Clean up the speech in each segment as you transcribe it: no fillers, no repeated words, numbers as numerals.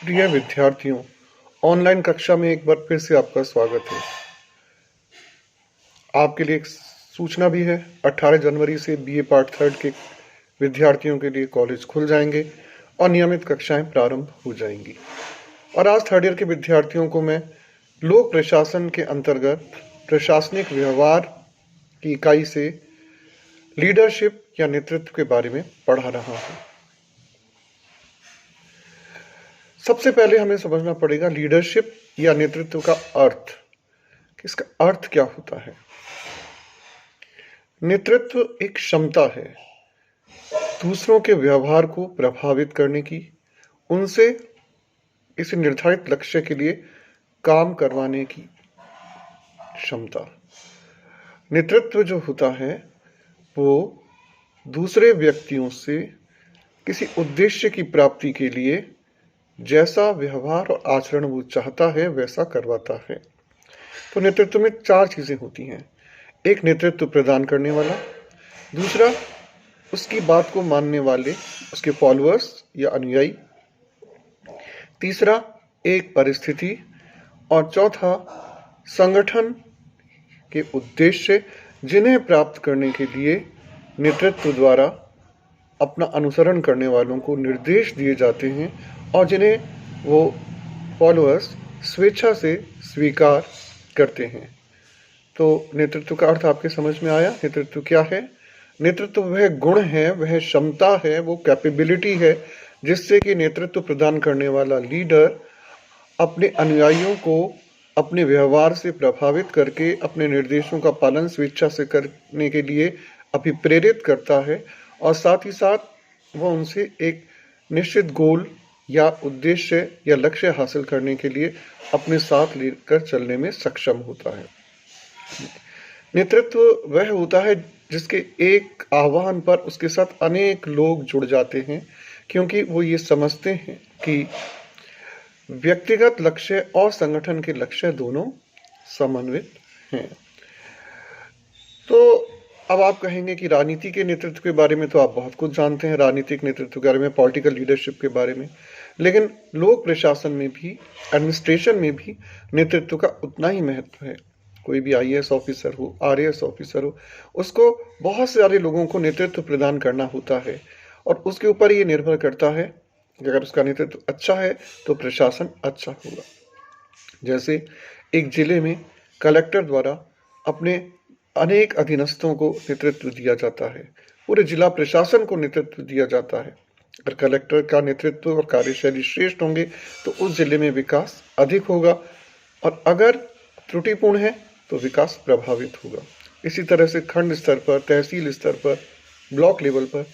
प्रिय विद्यार्थियों, ऑनलाइन कक्षा में एक बार फिर से आपका स्वागत है। आपके लिए एक सूचना भी है, 18 जनवरी से बीए पार्ट थर्ड के विद्यार्थियों के लिए कॉलेज खुल जाएंगे और नियमित कक्षाएं प्रारंभ हो जाएंगी। और आज थर्ड ईयर के विद्यार्थियों को मैं लोक प्रशासन के अंतर्गत प्रशासनिक व्यवहार की इकाई से लीडरशिप या नेतृत्व के बारे में पढ़ा रहा हूँ। सबसे पहले हमें समझना पड़ेगा लीडरशिप या नेतृत्व का अर्थ, कि इसका अर्थ क्या होता है। नेतृत्व एक क्षमता है दूसरों के व्यवहार को प्रभावित करने की, उनसे किसी निर्धारित लक्ष्य के लिए काम करवाने की क्षमता। नेतृत्व जो होता है वो दूसरे व्यक्तियों से किसी उद्देश्य की प्राप्ति के लिए जैसा व्यवहार और आचरण वो चाहता है वैसा करवाता है। तो नेतृत्व में 4 चीजें होती हैं। एक, नेतृत्व प्रदान करने वाला। दूसरा, उसकी बात को मानने वाले, उसके फॉलोअर्स या अनुयायी। तीसरा, एक परिस्थिति। और चौथा, संगठन के उद्देश्य जिन्हें प्राप्त करने के लिए नेतृत्व द्वारा अपना अनुसरण करने वालों को निर्देश दिए जाते हैं और जिन्हें वो फॉलोअर्स स्वेच्छा से स्वीकार करते हैं। तो नेतृत्व का अर्थ आपके समझ में आया। नेतृत्व क्या है? नेतृत्व वह गुण है, वह क्षमता है, वो कैपेबिलिटी है जिससे कि नेतृत्व प्रदान करने वाला लीडर अपने अनुयायियों को अपने व्यवहार से प्रभावित करके अपने निर्देशों का पालन स्वेच्छा से करने के लिए अभिप्रेरित करता है और साथ ही साथ वह उनसे एक निश्चित गोल या उद्देश्य या लक्ष्य हासिल करने के लिए अपने साथ लेकर चलने में सक्षम होता है। नेतृत्व वह होता है जिसके एक आह्वान पर उसके साथ अनेक लोग जुड़ जाते हैं, क्योंकि वो ये समझते हैं कि व्यक्तिगत लक्ष्य और संगठन के लक्ष्य दोनों समन्वित हैं। तो अब आप कहेंगे कि राजनीति के नेतृत्व के बारे में तो आप बहुत कुछ जानते हैं, राजनीतिक नेतृत्व के बारे में, पॉलिटिकल लीडरशिप के बारे में, लेकिन लोक प्रशासन में भी, एडमिनिस्ट्रेशन में भी नेतृत्व का उतना ही महत्व है। कोई भी आईएएस ऑफिसर हो, आरएएस ऑफिसर हो, उसको बहुत सारे लोगों को नेतृत्व प्रदान करना होता है और उसके ऊपर ये निर्भर करता है कि अगर उसका नेतृत्व अच्छा है तो प्रशासन अच्छा होगा। जैसे एक जिले में कलेक्टर द्वारा अपने अनेक अधीनस्थों को नेतृत्व दिया जाता है, पूरे जिला प्रशासन को नेतृत्व दिया जाता है। अगर कलेक्टर का नेतृत्व और कार्यशैली श्रेष्ठ होंगे तो उस जिले में विकास अधिक होगा और अगर त्रुटिपूर्ण है तो विकास प्रभावित होगा। इसी तरह से खंड स्तर पर, तहसील स्तर पर, ब्लॉक लेवल पर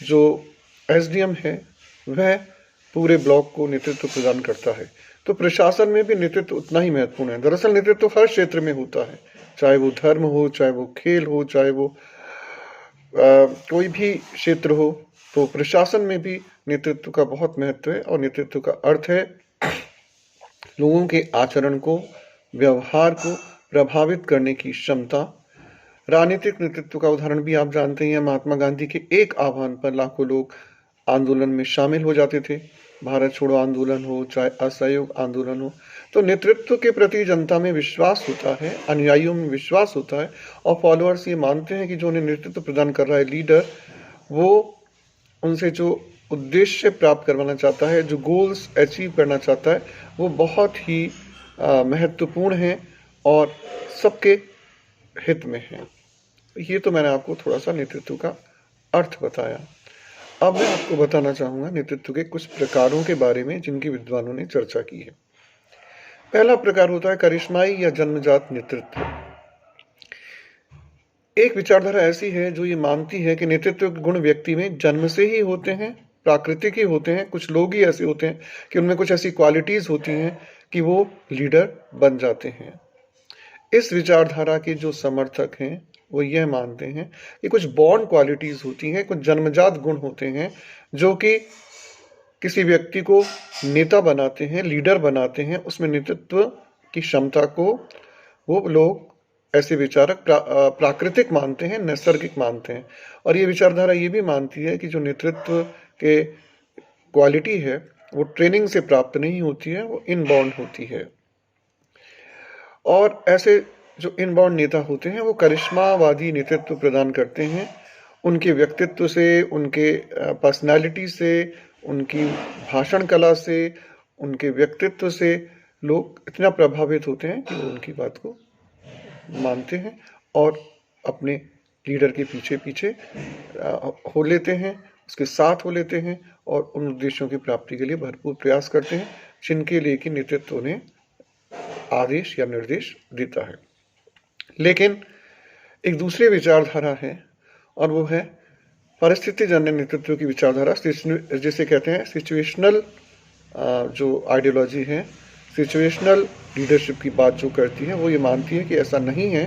जो एसडीएम है वह पूरे ब्लॉक को नेतृत्व प्रदान करता है। तो प्रशासन में भी नेतृत्व उतना ही महत्वपूर्ण है। दरअसल नेतृत्व हर क्षेत्र में होता है, चाहे वो धर्म हो, चाहे वो खेल हो, चाहे वो कोई भी क्षेत्र हो। तो प्रशासन में भी नेतृत्व का बहुत महत्व है और नेतृत्व का अर्थ है लोगों के आचरण को, व्यवहार को प्रभावित करने की क्षमता। राजनीतिक नेतृत्व का उदाहरण भी आप जानते हैं, महात्मा गांधी के एक आह्वान पर लाखों लोग आंदोलन में शामिल हो जाते थे। भारत छोड़ो आंदोलन हो, चाहे असहयोग आंदोलन हो। तो नेतृत्व के प्रति जनता में विश्वास होता है, अनुयायियों में विश्वास होता है और फॉलोअर्स ये मानते हैं कि जो उन्हें नेतृत्व प्रदान कर रहा है लीडर, वो उनसे जो उद्देश्य प्राप्त करवाना चाहता है, जो गोल्स अचीव करना चाहता है, वो बहुत ही महत्वपूर्ण है और सबके हित में है। ये तो मैंने आपको थोड़ा सा नेतृत्व का अर्थ बताया। अब मैं आपको बताना चाहूँगा नेतृत्व के कुछ प्रकारों के बारे में जिनकी विद्वानों ने चर्चा की है। पहला प्रकार होता है करिश्माई या जन्मजात नेतृत्व। एक विचारधारा ऐसी है जो ये मानती है कि नेतृत्व के गुण व्यक्ति में जन्म से ही होते हैं, प्राकृतिक ही होते हैं। कुछ लोग ही ऐसे होते हैं कि उनमें कुछ ऐसी क्वालिटीज होती हैं कि वो लीडर बन जाते हैं। इस विचारधारा के जो समर्थक हैं वो यह मानते हैं कि कुछ बॉर्न क्वालिटीज होती हैं, कुछ जन्मजात गुण होते हैं जो कि किसी व्यक्ति को नेता बनाते हैं, लीडर बनाते हैं। उसमें नेतृत्व की क्षमता को वो लोग, ऐसे विचारक, प्राकृतिक मानते हैं, नैसर्गिक मानते हैं। और ये विचारधारा ये भी मानती है कि जो नेतृत्व के क्वालिटी है वो ट्रेनिंग से प्राप्त नहीं होती है, वो इनबॉर्न होती है। और ऐसे जो इनबॉर्न नेता होते हैं वो करिश्मावादी नेतृत्व प्रदान करते हैं। उनके व्यक्तित्व से, उनके पर्सनैलिटी से, उनकी भाषण कला से, उनके व्यक्तित्व से लोग इतना प्रभावित होते हैं कि वो उनकी बात को मानते हैं और अपने लीडर के पीछे पीछे हो लेते हैं, उसके साथ हो लेते हैं और उन उद्देश्यों की प्राप्ति के लिए भरपूर प्रयास करते हैं जिनके लिए कि नेतृत्व उन्हें आदेश या निर्देश देता है। लेकिन एक दूसरी विचारधारा है और वो है परिस्थितिजन्य नेतृत्व की विचारधारा, जिसे कहते हैं सिचुएशनल जो आइडियोलॉजी है, सिचुएशनल लीडरशिप की बात जो करती है वो ये मानती है कि ऐसा नहीं है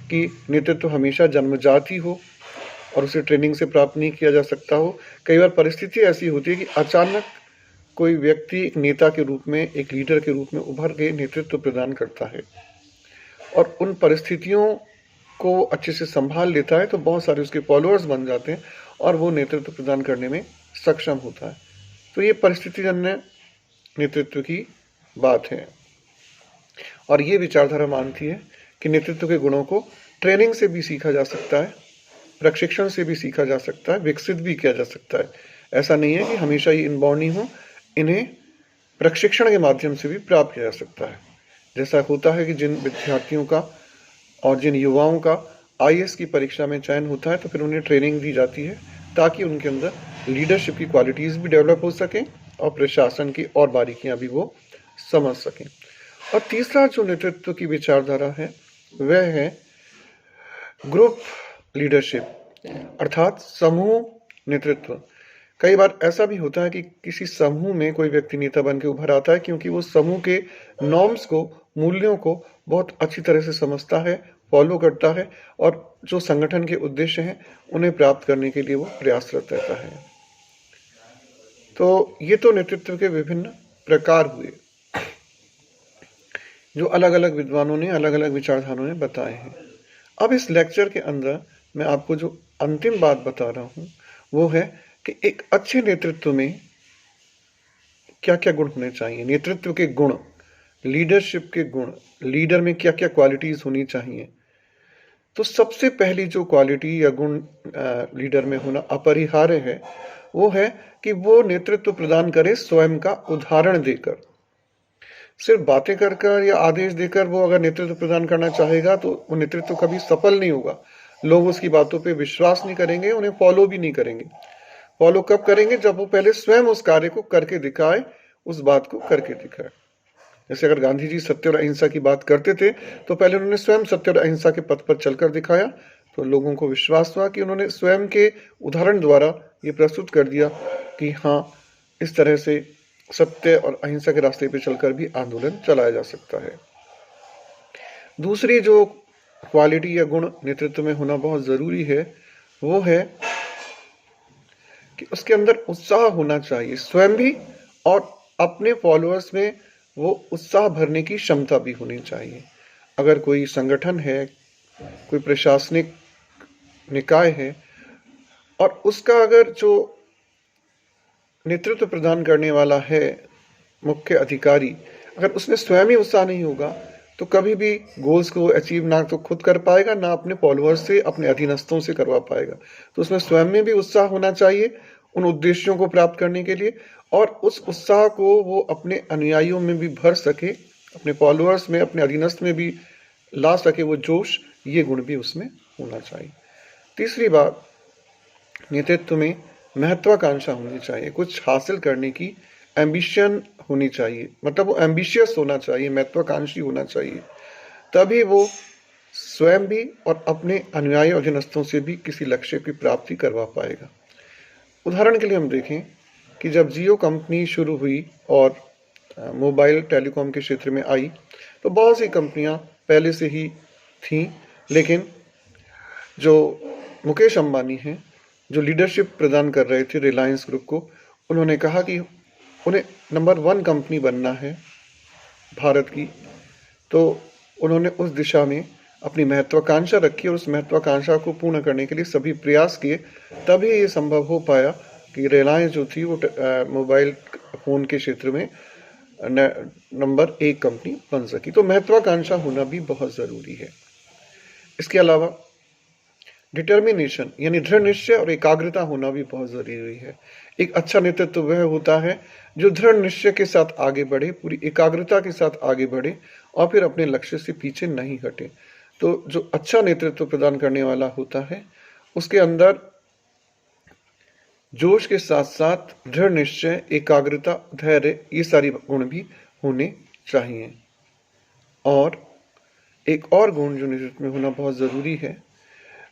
कि नेतृत्व हमेशा जन्मजात ही हो और उसे ट्रेनिंग से प्राप्त नहीं किया जा सकता हो। कई बार परिस्थिति ऐसी होती है कि अचानक कोई व्यक्ति एक नेता के रूप में, एक लीडर के रूप में उभर के नेतृत्व प्रदान करता है और उन परिस्थितियों को अच्छे से संभाल लेता है तो बहुत सारे उसके फॉलोअर्स बन जाते हैं और वो नेतृत्व प्रदान करने में सक्षम होता है। तो ये परिस्थितिजन्य नेतृत्व की बात है और ये विचारधारा मानती है कि नेतृत्व के गुणों को ट्रेनिंग से भी सीखा जा सकता है, प्रशिक्षण से भी सीखा जा सकता है, विकसित भी किया जा सकता है। ऐसा नहीं है कि हमेशा ये इनबॉर्न ही हो, इन्हें प्रशिक्षण के माध्यम से भी प्राप्त किया जा सकता है। जैसा होता है कि जिन विद्यार्थियों का और जिन युवाओं का आईएएस की परीक्षा में चयन होता है तो फिर उन्हें ट्रेनिंग दी जाती है ताकि उनके अंदर लीडरशिप की क्वालिटीज़ भी डेवलप हो सकें और प्रशासन की और बारीकियां भी वो समझ सकें। और तीसरा जो नेतृत्व की विचारधारा है वह है ग्रुप लीडरशिप अर्थात समूह नेतृत्व। कई बार ऐसा भी होता है कि किसी समूह में कोई व्यक्ति नेता बन के उभर आता है क्योंकि वो समूह के नॉर्म्स को, मूल्यों को बहुत अच्छी तरह से समझता है, फॉलो करता है और जो संगठन के उद्देश्य हैं उन्हें प्राप्त करने के लिए वो प्रयासरत रहता है। तो ये तो नेतृत्व के विभिन्न प्रकार हुए जो अलग अलग विद्वानों ने, अलग अलग विचारधाराओं ने बताए हैं। अब इस लेक्चर के अंदर मैं आपको जो अंतिम बात बता रहा हूँ वो है कि एक अच्छे नेतृत्व में क्या क्या गुण होने चाहिए। नेतृत्व के गुण, लीडरशिप के गुण, लीडर में क्या क्या क्वालिटीज होनी चाहिए। तो सबसे पहली जो क्वालिटी या गुण लीडर में होना अपरिहार्य है वो है कि वो नेतृत्व प्रदान करे स्वयं का उदाहरण देकर। सिर्फ बातें कर कर या आदेश देकर वो अगर नेतृत्व प्रदान करना चाहेगा तो वो नेतृत्व कभी सफल नहीं होगा। लोग उसकी बातों पे विश्वास नहीं करेंगे, उन्हें फॉलो भी नहीं करेंगे। फॉलो कब करेंगे? जब वो पहले स्वयं उस कार्य को करके दिखाए, उस बात को करके दिखाए। जैसे अगर गांधी जी सत्य और अहिंसा की बात करते थे तो पहले उन्होंने स्वयं सत्य और अहिंसा के पथ पर चलकर दिखाया तो लोगों को विश्वास हुआ कि उन्होंने स्वयं के उदाहरण द्वारा ये प्रस्तुत कर दिया कि हाँ, इस तरह से सत्य और अहिंसा के रास्ते पे चलकर भी आंदोलन चलाया जा सकता है। दूसरी जो क्वालिटी या गुण नेतृत्व में होना बहुत जरूरी है वो है कि उसके अंदर उत्साह होना चाहिए, स्वयं भी और अपने फॉलोअर्स में वो उत्साह भरने की क्षमता भी होनी चाहिए। अगर कोई संगठन है, कोई प्रशासनिक निकाय है और उसका अगर जो नेतृत्व प्रदान करने वाला है मुख्य अधिकारी, अगर उसमें स्वयं ही उत्साह नहीं होगा तो कभी भी गोल्स को अचीव ना तो खुद कर पाएगा, ना अपने फॉलोअर्स से, अपने अधीनस्थों से करवा पाएगा। तो उसमें स्वयं में भी उत्साह होना चाहिए उन उद्देश्यों को प्राप्त करने के लिए और उस उत्साह को वो अपने अनुयायियों में भी भर सके, अपने फॉलोअर्स में, अपने अधीनस्थ में भी ला सके वो जोश, ये गुण भी उसमें होना चाहिए। तीसरी बात, नेतृत्व में महत्वाकांक्षा होनी चाहिए, कुछ हासिल करने की एम्बिशन होनी चाहिए, मतलब वो एम्बिशियस होना चाहिए, महत्वाकांक्षी होना चाहिए। तभी वो स्वयं भी और अपने अनुयायी और अधीनस्थों से भी किसी लक्ष्य की प्राप्ति करवा पाएगा। उदाहरण के लिए हम देखें कि जब जियो कंपनी शुरू हुई और मोबाइल टेलीकॉम के क्षेत्र में आई तो बहुत सी कंपनियां पहले से ही थीं, लेकिन जो मुकेश अंबानी हैं, जो लीडरशिप प्रदान कर रहे थे रिलायंस ग्रुप को, उन्होंने कहा कि उन्हें नंबर 1 कंपनी बनना है भारत की। तो उन्होंने उस दिशा में अपनी महत्वाकांक्षा रखी और उस महत्वाकांक्षा को पूर्ण करने के लिए सभी प्रयास किए, तभी ये संभव हो पाया कि रिलायंस जो थी वो मोबाइल फ़ोन के क्षेत्र में नंबर 1 कंपनी बन सकी। तो महत्वाकांक्षा होना भी बहुत ज़रूरी है। इसके अलावा डिटर्मिनेशन यानी दृढ़ निश्चय और एकाग्रता होना भी बहुत ज़रूरी है। एक अच्छा नेतृत्व वह होता है जो दृढ़ निश्चय के साथ आगे बढ़े, पूरी एकाग्रता के साथ आगे बढ़े और फिर अपने लक्ष्य से पीछे नहीं हटे। तो जो अच्छा नेतृत्व प्रदान करने वाला होता है, उसके अंदर जोश के साथ साथ दृढ़ निश्चय, एकाग्रता, धैर्य ये सारी गुण भी होने चाहिए। और एक और गुण जो नेतृत्व में होना बहुत ज़रूरी है,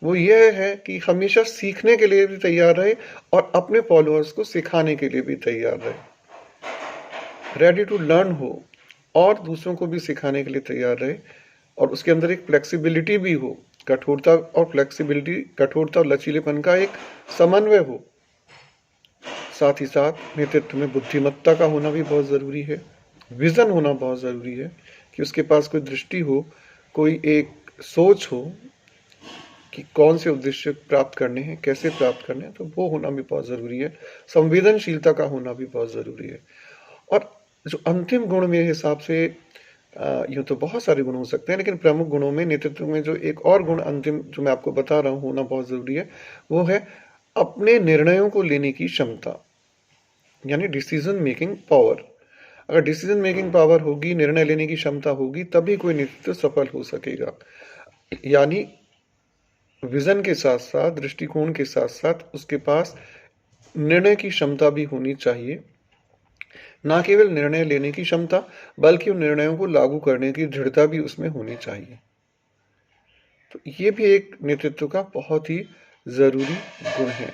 वो यह है कि हमेशा सीखने के लिए भी तैयार रहे और अपने फॉलोअर्स को सिखाने के लिए भी तैयार रहे। रेडी टू लर्न हो और दूसरों को भी सिखाने के लिए तैयार रहे और उसके अंदर एक फ्लेक्सिबिलिटी भी हो, कठोरता और फ्लेक्सिबिलिटी, कठोरता और लचीलेपन का एक समन्वय हो। साथ ही साथ नेतृत्व में बुद्धिमत्ता का होना भी बहुत ज़रूरी है। विज़न होना बहुत ज़रूरी है कि उसके पास कोई दृष्टि हो, कोई एक सोच हो कि कौन से उद्देश्य प्राप्त करने हैं, कैसे प्राप्त करने हैं, तो वो होना भी बहुत ज़रूरी है। संवेदनशीलता का होना भी बहुत ज़रूरी है। और जो अंतिम गुण मेरे हिसाब से यूँ तो बहुत सारे गुण हो सकते हैं, लेकिन प्रमुख गुणों में नेतृत्व में जो एक और गुण अंतिम जो मैं आपको बता रहा हूँ होना बहुत ज़रूरी है, वो है अपने निर्णयों को लेने की क्षमता, यानी डिसीजन मेकिंग पावर। अगर डिसीजन मेकिंग पावर होगी, निर्णय लेने की क्षमता होगी, तभी कोई नेतृत्व सफल हो सकेगा। यानी विज़न के साथ साथ, दृष्टिकोण के साथ साथ उसके पास निर्णय की क्षमता भी होनी चाहिए। ना केवल निर्णय लेने की क्षमता, बल्कि उन निर्णयों को लागू करने की दृढ़ता भी उसमें होनी चाहिए। तो ये भी एक नेतृत्व का बहुत ही ज़रूरी गुण है।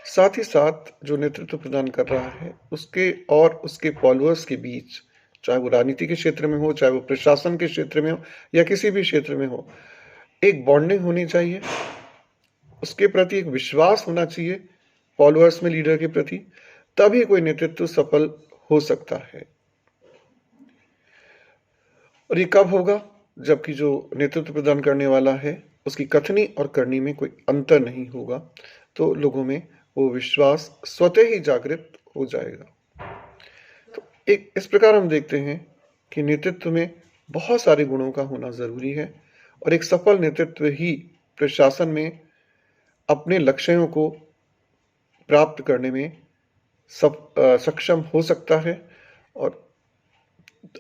साथ ही साथ जो नेतृत्व प्रदान कर रहा है, उसके और उसके फॉलोअर्स के बीच, चाहे वो राजनीति के क्षेत्र में हो, चाहे वो प्रशासन के क्षेत्र में हो या किसी भी क्षेत्र में हो, एक बॉन्डिंग होनी चाहिए। उसके प्रति एक विश्वास होना चाहिए फॉलोअर्स में लीडर के प्रति, तभी कोई नेतृत्व सफल हो सकता है। और ये कब होगा? जबकि जो नेतृत्व प्रदान करने वाला है, उसकी कथनी और करनी में कोई अंतर नहीं होगा, तो लोगों में वो विश्वास स्वतः ही जागृत हो जाएगा। तो एक इस प्रकार हम देखते हैं कि नेतृत्व में बहुत सारे गुणों का होना ज़रूरी है और एक सफल नेतृत्व ही प्रशासन में अपने लक्ष्यों को प्राप्त करने में सक्षम हो सकता है और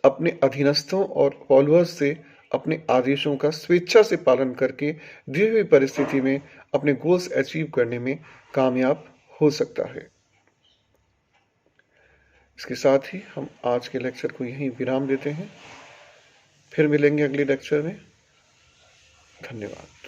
अपने अधीनस्थों और फॉलोअर्स से अपने आदेशों का स्वेच्छा से पालन करके दी हुई परिस्थिति में अपने गोल्स अचीव करने में कामयाब हो सकता है। इसके साथ ही हम आज के लेक्चर को यहीं विराम देते हैं। फिर मिलेंगे अगले लेक्चर में। धन्यवाद।